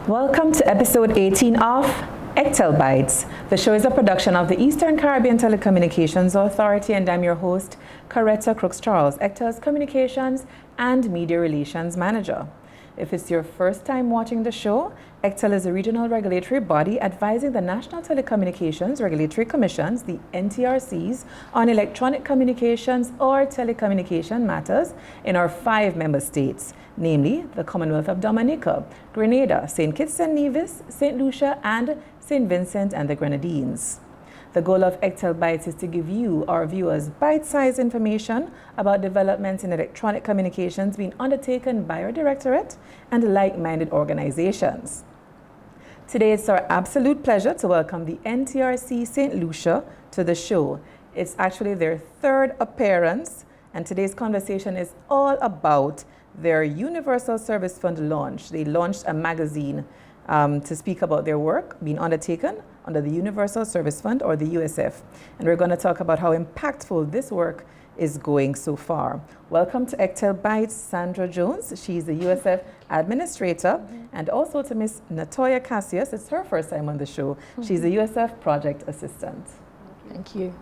Welcome to episode 18 of ECTEL Bytes. The show is a production of the Eastern Caribbean Telecommunications Authority, and I'm your host, Coretta Crooks-Charles, ECTEL's Communications and Media Relations Manager. If it's your first time watching the show, ECTEL is a regional regulatory body advising the National Telecommunications Regulatory Commissions, the NTRCs, on electronic communications or telecommunication matters in our 5 member states, namely the Commonwealth of Dominica, Grenada, St. Kitts and Nevis, Saint Lucia, and St. Vincent and the Grenadines. The goal of ECTEL Bytes is to give you, our viewers, bite-sized information about developments in electronic communications being undertaken by our directorate and like-minded organizations. Today, it's our absolute pleasure to welcome the NTRC Saint Lucia to the show. It's actually their 3rd appearance, and today's conversation is all about their Universal Service Fund launch. They launched a magazine to speak about their work being undertaken under the Universal Service Fund, or the USF. And we're going to talk about how impactful this work is going so far. Welcome to ECTEL Bytes, Sandra Jones. She's the USF administrator, and also to Miss Natoya Cassius. It's her first time on the show. She's the USF project assistant. Thank you.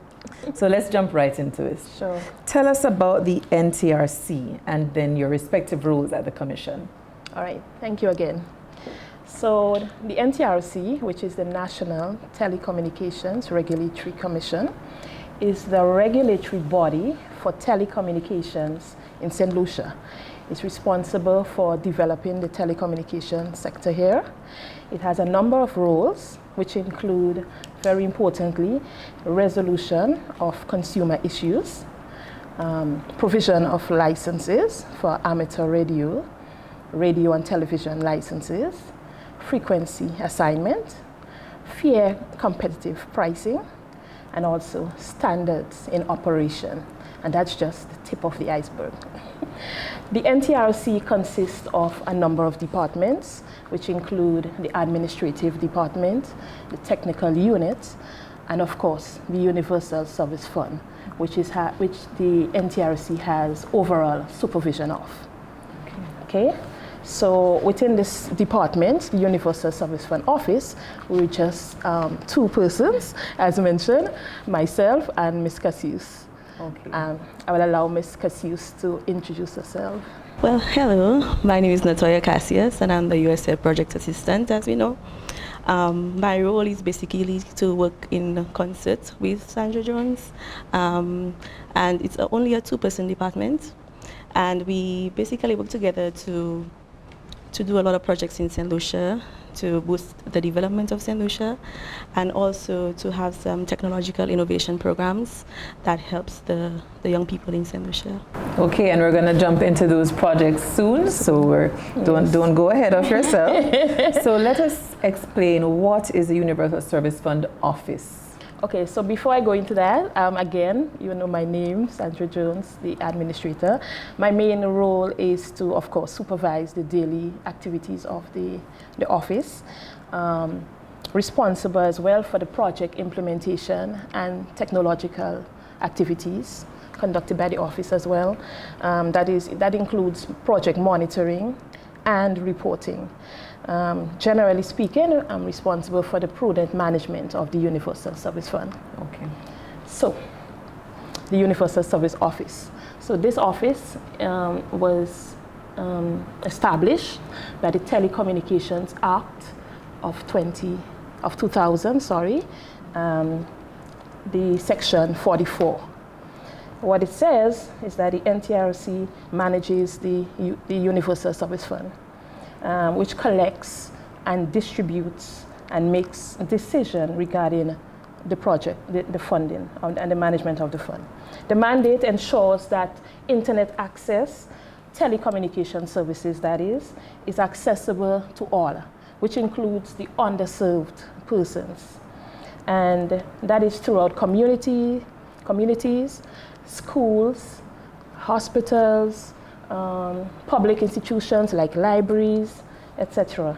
So let's jump right into it. Sure. Tell us about the NTRC and then your respective roles at the Commission. All right, thank you again. So the NTRC, which is the National Telecommunications Regulatory Commission, is the regulatory body for telecommunications in Saint Lucia. It's responsible for developing the telecommunications sector here. It has a number of roles, which include, very importantly, resolution of consumer issues, provision of licenses for amateur radio and television licenses, frequency assignment, fair competitive pricing, and also standards in operation. And that's just the tip of the iceberg. The NTRC consists of a number of departments, which include the administrative department, the technical unit, and of course, the Universal Service Fund, which the NTRC has overall supervision of. Okay? So within this department, the Universal Service Fund office, we're just 2 persons, as mentioned, myself and Ms. Cassius. Okay. I will allow Ms. Cassius to introduce herself. Well, hello, my name is Natoya Cassius, and I'm the USF project assistant, as we know. My role is basically to work in concert with Sandra Jones, and it's only a 2-person department, and we basically work together to do a lot of projects in Saint Lucia, to boost the development of Saint Lucia, and also to have some technological innovation programs that helps the young people in Saint Lucia. Okay, and we're going to jump into those projects soon, so don't go ahead of yourself. So let us explain, what is the Universal Service Fund office? Okay, so before I go into that, again, you know my name, Sandra Jones, the administrator. My main role is to, of course, supervise the daily activities of the office, responsible as well for the project implementation and technological activities conducted by the office as well. That includes project monitoring and reporting. Generally speaking, I'm responsible for the prudent management of the Universal Service Fund. Okay. So, the Universal Service Office. So this office was established by the Telecommunications Act of 2000, the section 44. What it says is that the NTRC manages the Universal Service Fund, which collects and distributes and makes a decision regarding the project, the funding, and the management of the fund. The mandate ensures that internet access, telecommunication services, that is accessible to all, which includes the underserved persons. And that is throughout communities, schools, hospitals, public institutions like libraries, etc.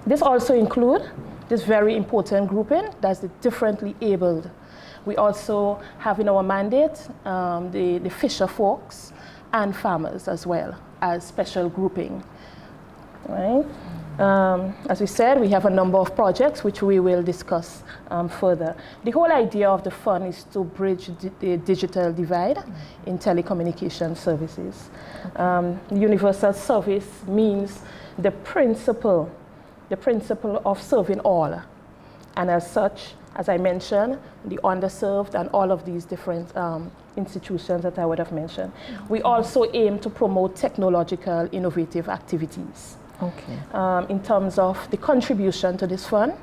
This also includes this very important grouping, that's the differently abled. We also have in our mandate the fisher folks and farmers as well as special grouping. right? As we said, we have a number of projects which we will discuss further. The whole idea of the fund is to bridge the digital divide in telecommunication services. Universal service means the principle of serving all. And as such, as I mentioned, the underserved and all of these different institutions that I would have mentioned. We also aim to promote technological innovative activities. Okay. In terms of the contribution to this fund.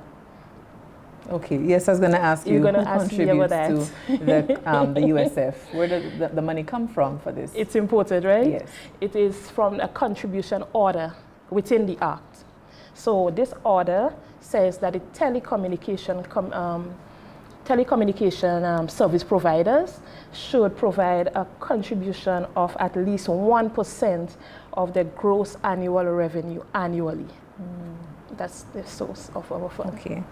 Okay, yes, I was going to ask you You're going who to ask me about contributes that. to the USF. Where does the money come from for this? It's important, right? Yes. It is from a contribution order within the Act. So this order says that the telecommunication service providers should provide a contribution of at least 1% of the gross annual revenue annually. That's the source of our fund. Okay.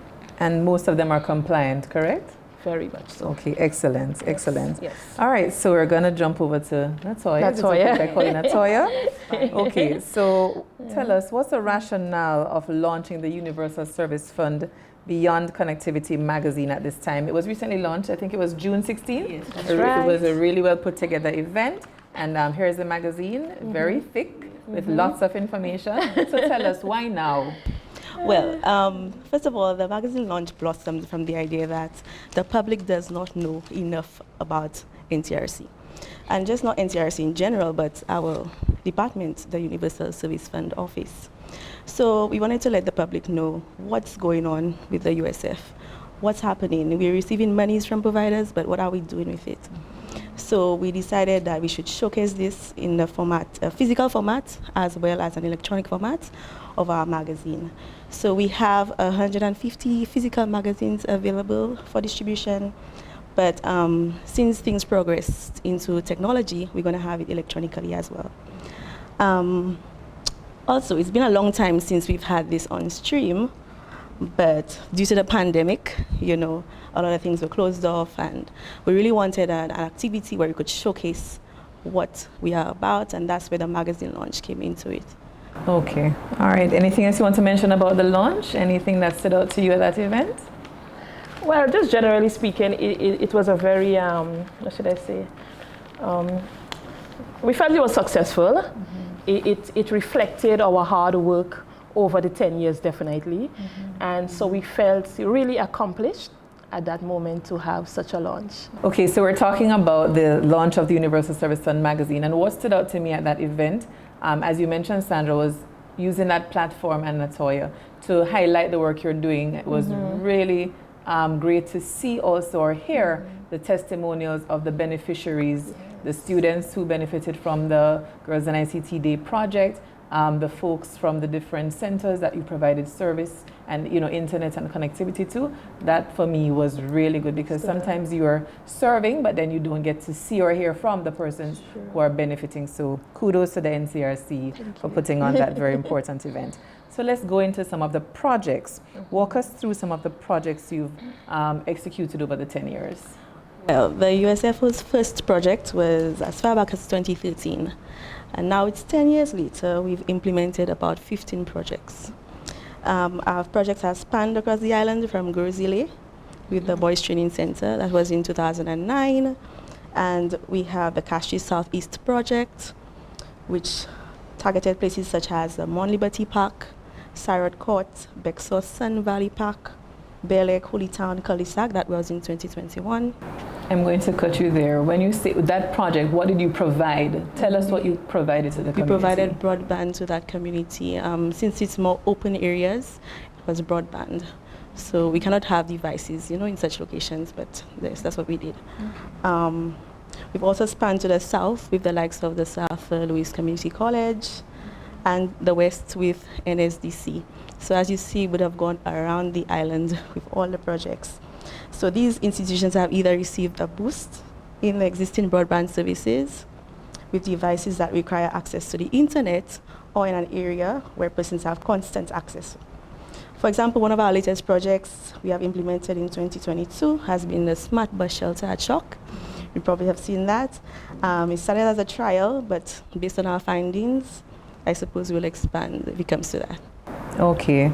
And most of them are compliant, correct? Very much so. Okay, excellent, excellent. Yes. All right, so we're going to jump over to Natoya. Natoya. I call you Natoya. Okay, so tell us, what's the rationale of launching the Universal Service Fund Beyond Connectivity magazine at this time? It was recently launched, I think it was June 16th. Yes, that's right. It was a really well put together event. And here's the magazine, very thick, with lots of information. So tell us, why now? Well, first of all, the magazine launch blossomed from the idea that the public does not know enough about NTRC. And just not NTRC in general, but our department, the Universal Service Fund Office. So we wanted to let the public know what's going on with the USF, what's happening. We're receiving monies from providers, but what are we doing with it? So we decided that we should showcase this in the format, a physical format, as well as an electronic format of our magazine. So we have 150 physical magazines available for distribution, but since things progressed into technology, we're going to have it electronically as well. Also, it's been a long time since we've had this on stream, but due to the pandemic, you know, a lot of things were closed off, and we really wanted an activity where we could showcase what we are about, and that's where the magazine launch came into it. Okay, all right. Anything else you want to mention about the launch? Anything that stood out to you at that event? Well, just generally speaking, it was a very, what should I say? We felt it was successful. It reflected our hard work over the 10 years, definitely. And so we felt really accomplished at that moment to have such a launch. Okay, so we're talking about the launch of the Universal Service Fund magazine, and what stood out to me at that event, as you mentioned, Sandra, was using that platform and Natoya to highlight the work you're doing. It was really great to see also or hear the testimonials of the beneficiaries, the students who benefited from the Girls in ICT Day project, the folks from the different centers that you provided service and, you know, internet and connectivity to. That for me was really good, because sometimes you are serving, but then you don't get to see or hear from the persons who are benefiting. So kudos to the NTRC for putting on that very important event. So let's go into some of the projects. Walk us through some of the projects you've executed over the 10 years. Well, the USF's first project was as far back as 2013. And now it's 10 years later, we've implemented about 15 projects. Our projects have spanned across the island from Grozile with the Boys Training Center, that was in 2009. And we have the Cassius Southeast project, which targeted places such as Mount Liberty Park, Sirot Court, Bexos Sun Valley Park, Bel Air, Holy Town, Cul-de-sac. That was in 2021. I'm going to cut you there. When you say that project, what did you provide? Tell us what you provided to the community. We provided broadband to that community. Since it's more open areas, it was broadband. So we cannot have devices, you know, in such locations, but that's what we did. We've also spanned to the south with the likes of the South Louis Community College, and the west with NSDC. So as you see, we would have gone around the island with all the projects. So these institutions have either received a boost in the existing broadband services with devices that require access to the internet, or in an area where persons have constant access. For example, one of our latest projects we have implemented in 2022 has been the Smart Bus Shelter at Shock. You probably have seen that. It started as a trial, but based on our findings, I suppose we'll expand if it comes to that. Okay.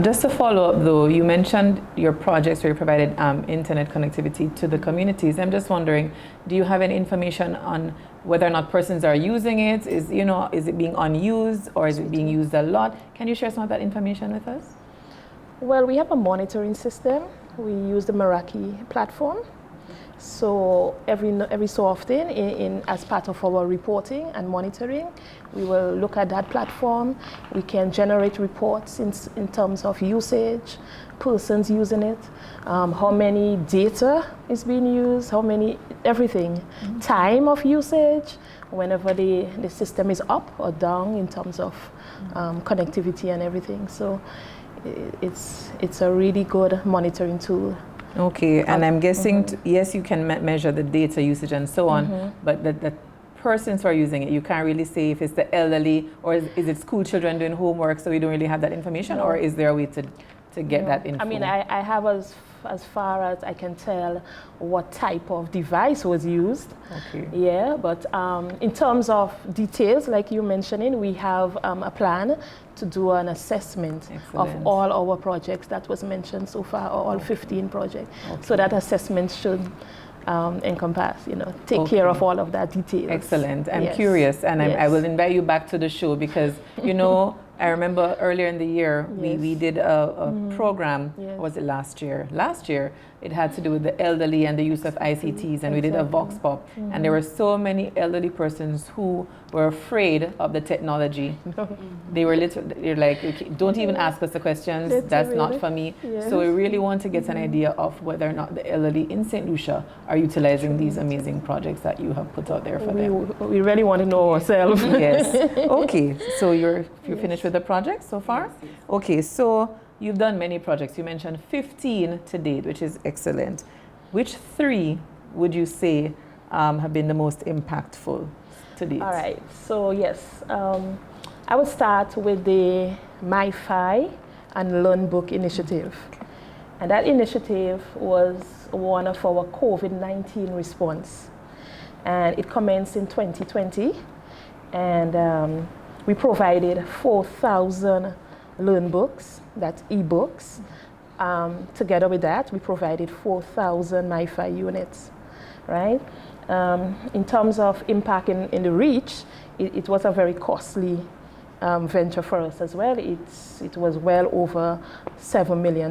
Just to follow up though, you mentioned your projects where you provided internet connectivity to the communities. I'm just wondering, do you have any information on whether or not persons are using it? Is it being unused or is it being used a lot? Can you share some of that information with us? Well, we have a monitoring system. We use the Meraki platform. So every so often, as part of our reporting and monitoring, we will look at that platform. We can generate reports in terms of usage, persons using it, how many data is being used, everything, time of usage, whenever the system is up or down in terms of connectivity and everything. So it's a really good monitoring tool. Okay, and I'm guessing, yes, you can measure the data usage and so on, but the persons who are using it, you can't really say if it's the elderly or is it school children doing homework, so we don't really have that information, or is there a way to get that info? I mean, I have as far as I can tell what type of device was used. Okay. Yeah, but in terms of details, like you mentioning, we have a plan to do an assessment of all our projects that was mentioned so far, all 15 projects. Okay. So that assessment should encompass, take care of all of that details. Excellent. I'm curious, and I will invite you back to the show because, I remember earlier in the year, we did a program, was it last year? Last year, it had to do with the elderly and the use of ICTs, and we did a Vox Pop. And there were so many elderly persons who were afraid of the technology. They were they're like, okay, don't even ask us the questions, that's not for me. So we really want to get an idea of whether or not the elderly in Saint Lucia are utilizing these amazing projects that you have put out there for them. We really want to know ourselves. Yes. Okay, so you're finished with the project so far? Yes. Okay, so you've done many projects. You mentioned 15 to date, which is excellent. Which 3 would you say have been the most impactful to date? All right, so yes, I would start with the MiFi and Learn Book initiative. And that initiative was one of our COVID-19 response. And it commenced in 2020. And we provided 4,000 Learn Books, that's e-books. Together with that, we provided 4,000 MiFi units, right? In terms of impact in the reach, it was a very costly venture for us as well. It was well over $7 million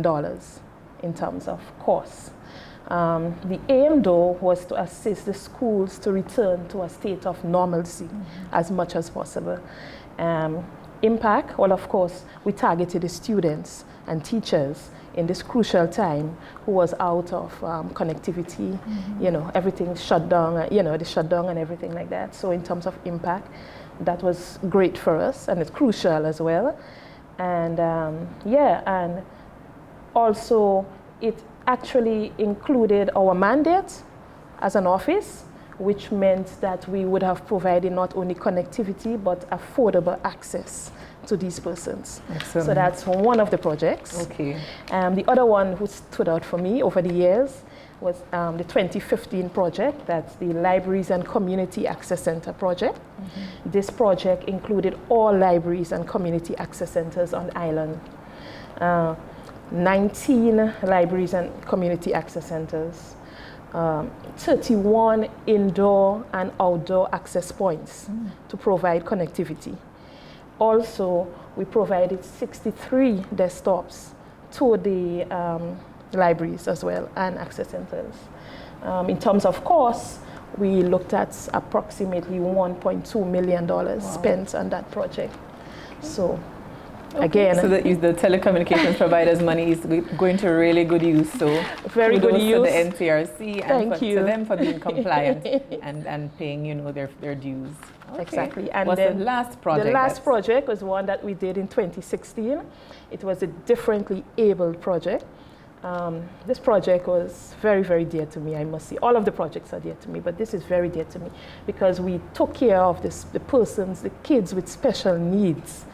in terms of cost. The aim, though, was to assist the schools to return to a state of normalcy as much as possible. Impact, well, of course, we targeted the students and teachers in this crucial time who was out of connectivity, everything shut down, the shutdown and everything like that. So in terms of impact, that was great for us, and it's crucial as well. And and also it actually included our mandate as an office, which meant that we would have provided not only connectivity, but affordable access to these persons. Excellent. So that's one of the projects. Okay. The other one who stood out for me over the years was the 2015 project, that's the Libraries and Community Access Center project. This project included all libraries and community access centers on the island. 19 libraries and community access centers. 31 indoor and outdoor access points to provide connectivity. Also, we provided 63 desktops to the libraries as well and access centers. In terms of cost, we looked at approximately $1.2 million spent on that project. So, again, so the telecommunications providers' money is going to really good use. So very good use to the NTRC and to them for being compliant and paying, their dues. Okay. Exactly. And what's the last project? The last project was one that we did in 2016. It was a differently abled project. This project was very, very dear to me, I must say. All of the projects are dear to me, but this is very dear to me because we took care of the persons, the kids with special needs.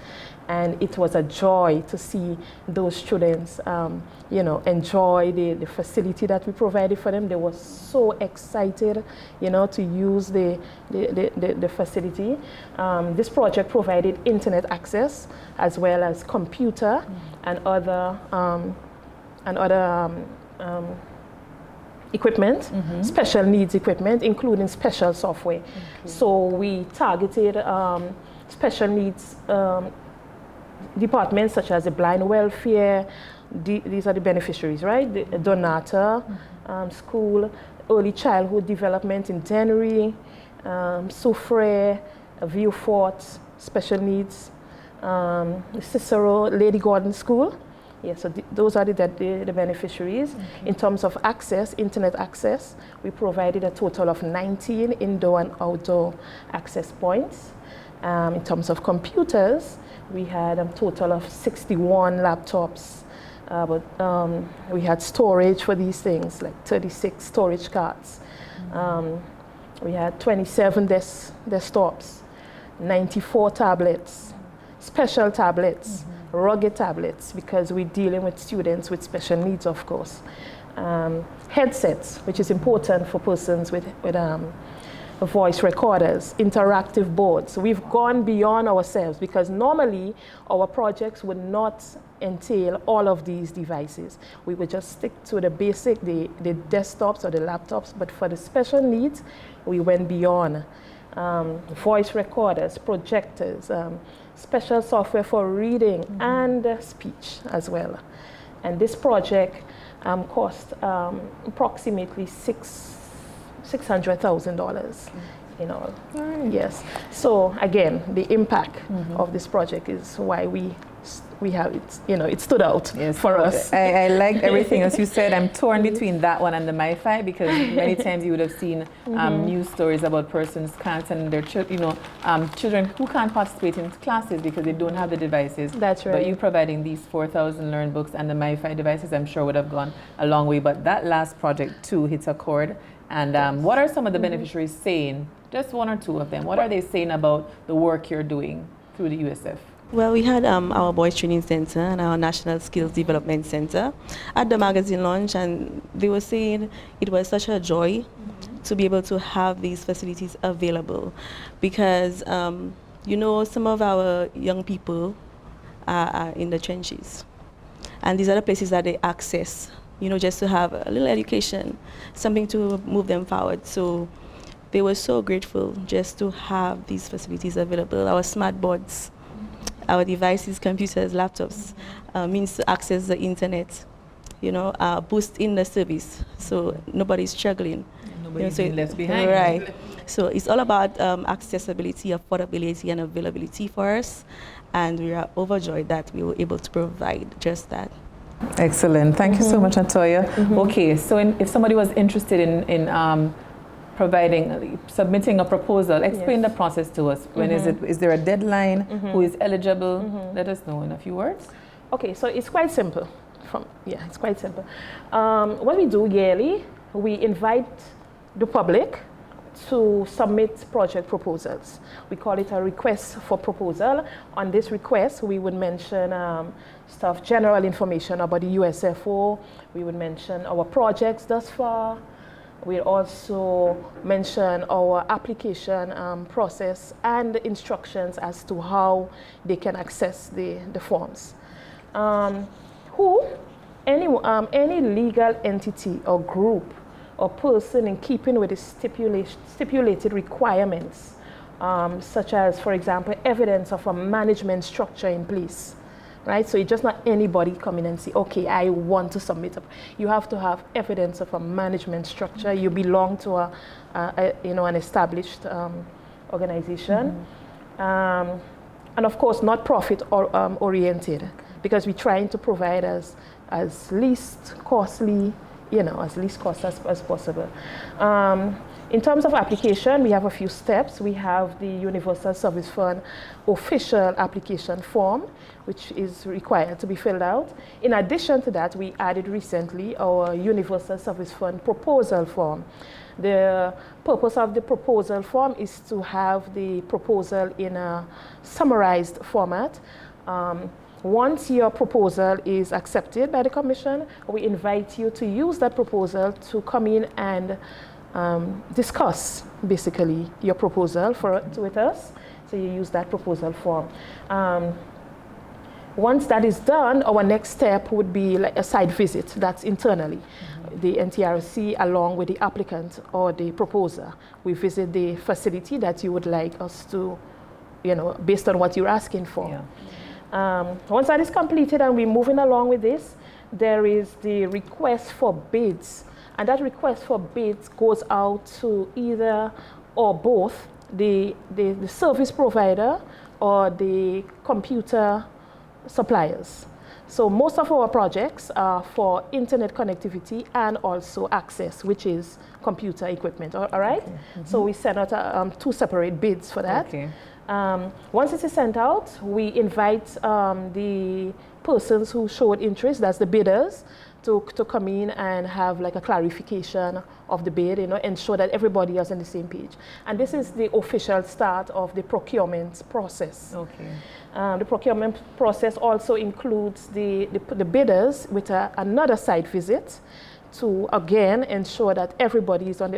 And it was a joy to see those students, enjoy the facility that we provided for them. They were so excited, to use the facility. This project provided internet access as well as computer and other equipment, special needs equipment, including special software. So we targeted special needs departments such as the blind welfare. These are the beneficiaries, right? The Donata School, early childhood development in Dennery, Soufre, Vieux-Fort, special needs, Cicero, Lady Gordon School. Yeah, so those are the beneficiaries. In terms of access, internet access, we provided a total of 19 indoor and outdoor access points. In terms of computers, we had a total of 61 laptops, but we had storage for these things, like 36 storage cards. We had 27 desktops, 94 tablets, special tablets, rugged tablets, because we're dealing with students with special needs, of course. Headsets, which is important for persons with voice recorders, interactive boards. We've gone beyond ourselves because normally our projects would not entail all of these devices. We would just stick to the basic, the desktops or the laptops, but for the special needs, we went beyond. Voice recorders, projectors, special software for reading and speech as well. And this project cost approximately $600,000 in all. Right. Yes. So again, the impact of this project is why we have it. It stood out for us. I liked everything as you said. I'm torn between that one and the MiFi because many times you would have seen news stories about persons can't send their children who can't participate in classes because they don't have the devices. That's right. But you providing these 4,000 Learn books and the MiFi devices, I'm sure would have gone a long way. But that last project too hits a chord. And what are some of the beneficiaries saying? Just one or two of them. What are they saying about the work you're doing through the USF? Well, we had our Boys Training Center and our National Skills Development Center at the magazine launch, and they were saying it was such a joy to be able to have these facilities available because, some of our young people are in the trenches, and these are the places that they access, just to have a little education, something to move them forward. So they were so grateful just to have these facilities available. Our smart boards, our devices, computers, laptops, means to access the internet, boost in the service, so nobody's struggling. Nobody's being left behind. Right. So it's all about accessibility, affordability, and availability for us, and we are overjoyed that we were able to provide just that. Excellent. Thank you so much, Natoya. Okay, so if somebody was interested in submitting a proposal, explain the process to us. When is it? Is there a deadline? Who is eligible? Let us know in a few words. Okay, so it's quite simple. It's quite simple. What we do yearly, we invite the public to submit project proposals. We call it a request for proposal. On this request, we would mention general information about the USFO. We would mention our projects thus far. We'll also mention our application process and instructions as to how they can access the forms. Any legal entity or group or person in keeping with the stipulated requirements, such as, for example, evidence of a management structure in place. Right? So it's just not anybody coming and say, okay, I want to submit. You have to have evidence of a management structure. You belong to an established organization. And of course, not profit oriented, because we're trying to provide as least costly, as least cost as possible. In terms of application, we have a few steps. We have the Universal Service Fund official application form, which is required to be filled out. In addition to that, we added recently our Universal Service Fund proposal form. The purpose of the proposal form is to have the proposal in a summarized format Once your proposal is accepted by the Commission, we invite you to use that proposal to come in and discuss basically your proposal with us. So you use that proposal form. Once that is done, our next step would be like a site visit that's internally. The NTRC along with the applicant or the proposer. We visit the facility that you would like us to, based on what you're asking for. Yeah. Once that is completed and we're moving along with this, there is the request for bids. And that request for bids goes out to either or both the service provider or the computer suppliers. So most of our projects are for internet connectivity and also access, which is computer equipment, all right? Okay. So we send out 2 separate bids for that. Okay. Once it is sent out, we invite the persons who showed interest, that's the bidders, to come in and have like a clarification of the bid, ensure that everybody is on the same page. And this is the official start of the procurement process. Okay. The procurement process also includes the bidders with another site visit to again ensure that everybody is on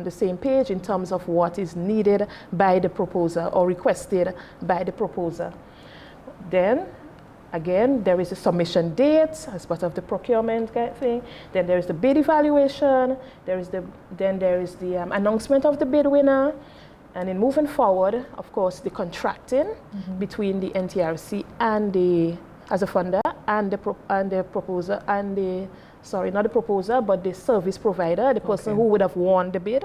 the same page in terms of what is needed by the proposer or requested by the proposer. Then again, there is a submission date as part of the procurement thing. Then there is the bid evaluation. Then there is the announcement of the bid winner. And in moving forward, of course, the contracting between the NTRC and as a funder and the proposer and not the proposer, but the service provider, the person who would have won the bid.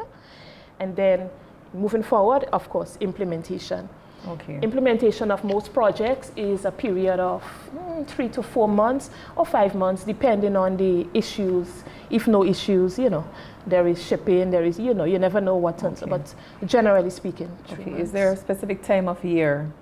And then moving forward, of course, implementation. Okay. Implementation of most projects is a period of 3 to 4 months or 5 months, depending on the issues. If no issues, there is shipping, there is, you never know what turns. Okay. But generally speaking, 3 months. Is there a specific time of year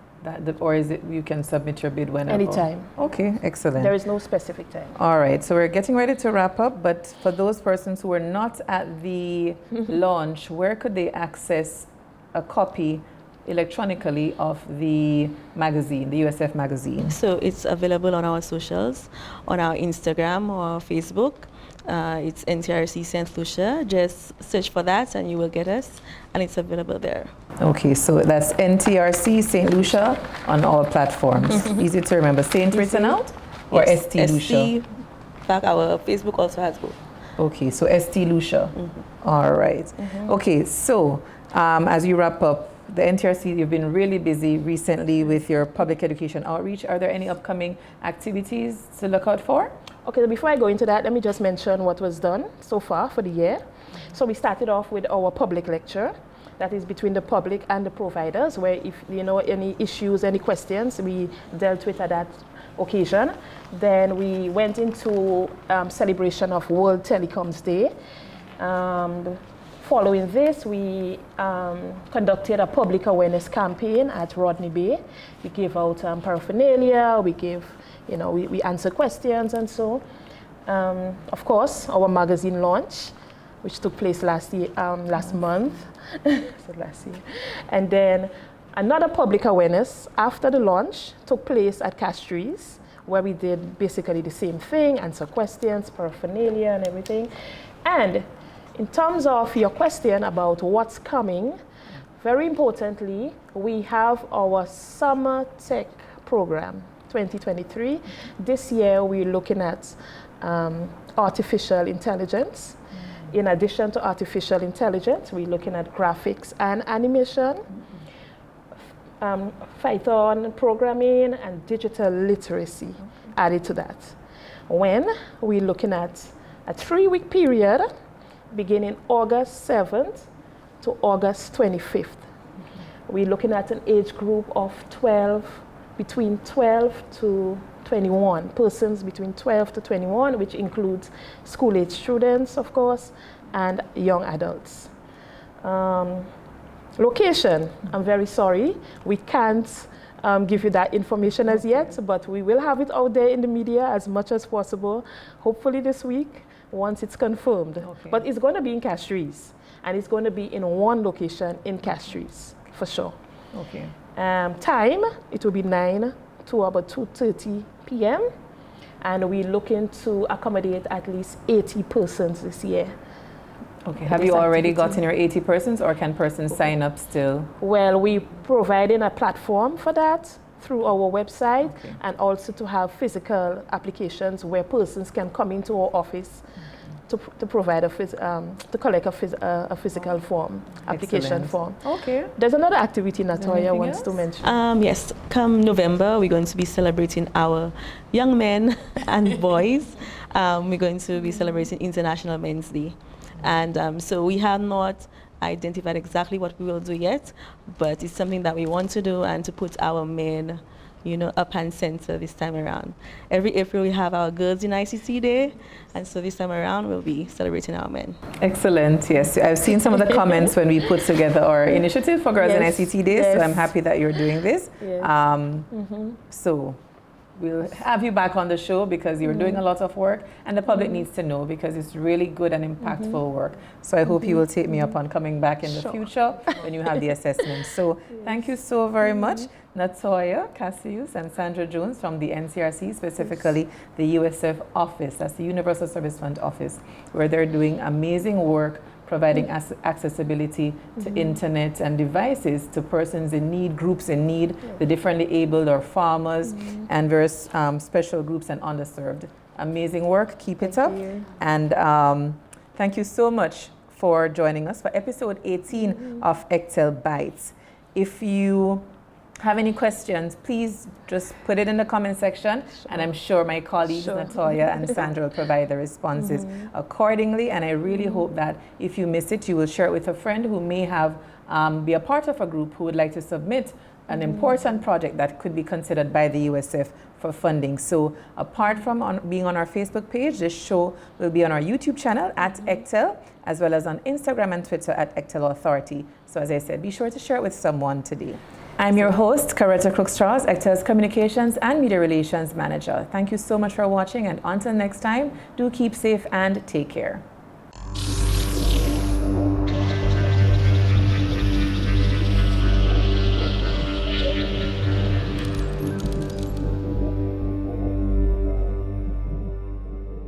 or is it you can submit your bid whenever? Anytime. Okay, excellent. There is no specific time. All right, so we're getting ready to wrap up, but for those persons who are not at the launch, where could they access a copy electronically of the magazine, the USF magazine? So it's available on our socials, on our Instagram or Facebook. It's NTRC Saint Lucia. Just search for that and you will get us, and it's available there. Okay, so that's NTRC Saint Lucia on all platforms. Easy to remember. Saint written out or yes, ST Lucia? In fact, our Facebook also has both. Okay, so ST Lucia. All right. Okay, so as you wrap up, the NTRC, you've been really busy recently with your public education outreach. Are there any upcoming activities to look out for? Okay, before I go into that, let me just mention what was done so far for the year. So we started off with our public lecture. That is between the public and the providers, where if any issues, any questions, we dealt with at that occasion. Then we went into celebration of World Telecoms Day. Following this, we conducted a public awareness campaign at Rodney Bay. We gave out paraphernalia, we gave, we answered questions and so. Of course, our magazine launch, which took place last month. So last year. And then another public awareness after the launch took place at Cassius, where we did basically the same thing, answer questions, paraphernalia and everything. And in terms of your question about what's coming, very importantly, we have our Summer Tech Program 2023. This year, we're looking at artificial intelligence. In addition to artificial intelligence, we're looking at graphics and animation, Python programming, and digital literacy added to that. When we're looking at a 3-week period, beginning August 7th to August 25th. We're looking at an age group of between 12 to 21, persons between 12 to 21, which includes school-age students, of course, and young adults. Location, I'm very sorry, we can't give you that information as yet, but we will have it out there in the media as much as possible, hopefully this week, once it's confirmed. Okay. But it's going to be in Cassius, and it's going to be in one location in Cassius, for sure. Okay. Time, it will be 9 to about 2:30 p.m. and we're looking to accommodate at least 80 persons this year. Okay, have you already gotten your 80 persons, or can persons sign up still? Well, we're providing a platform for that through our website, and also to have physical applications where persons can come into our office to provide to collect a physical form, application form. Okay. There's another activity Natoya wants to mention. Yes, come November, we're going to be celebrating our young men and boys. We're going to be celebrating International Men's Day. And so we have not identified exactly what we will do yet, but it's something that we want to do and to put our men, up and center this time around. Every April we have our Girls in ICT Day, and so this time around we'll be celebrating our men. Excellent, yes. I've seen some of the comments when we put together our initiative for Girls in ICT Day, so I'm happy that you're doing this. So we'll have you back on the show because you're doing a lot of work, and the public needs to know because it's really good and impactful work. So I hope you will take me up on coming back in the future when you have the assessment. So thank you so very much, Natoya, Cassius, and Sandra Jones from the NTRC, specifically the USF office, that's the Universal Service Fund office, where they're doing amazing work providing accessibility to internet and devices to persons in need, groups in need, the differently abled or farmers, and various special groups and underserved. Amazing work, keep it up. And thank you so much for joining us for episode 18 of ECTEL Bytes. If you have any questions, please just put it in the comment section, and I'm sure my colleagues Natoya and Sandra will provide the responses accordingly. And I really hope that if you miss it, you will share it with a friend who may have be a part of a group who would like to submit an important project that could be considered by the USF for funding. So apart from being on our Facebook page, this show will be on our YouTube channel at ECTEL, as well as on Instagram and Twitter at ECTEL Authority. So as I said, be sure to share it with someone today. I'm your host, Coretta Crooks-Charles, ECTEL's Communications and Media Relations Manager. Thank you so much for watching, and until next time, do keep safe and take care.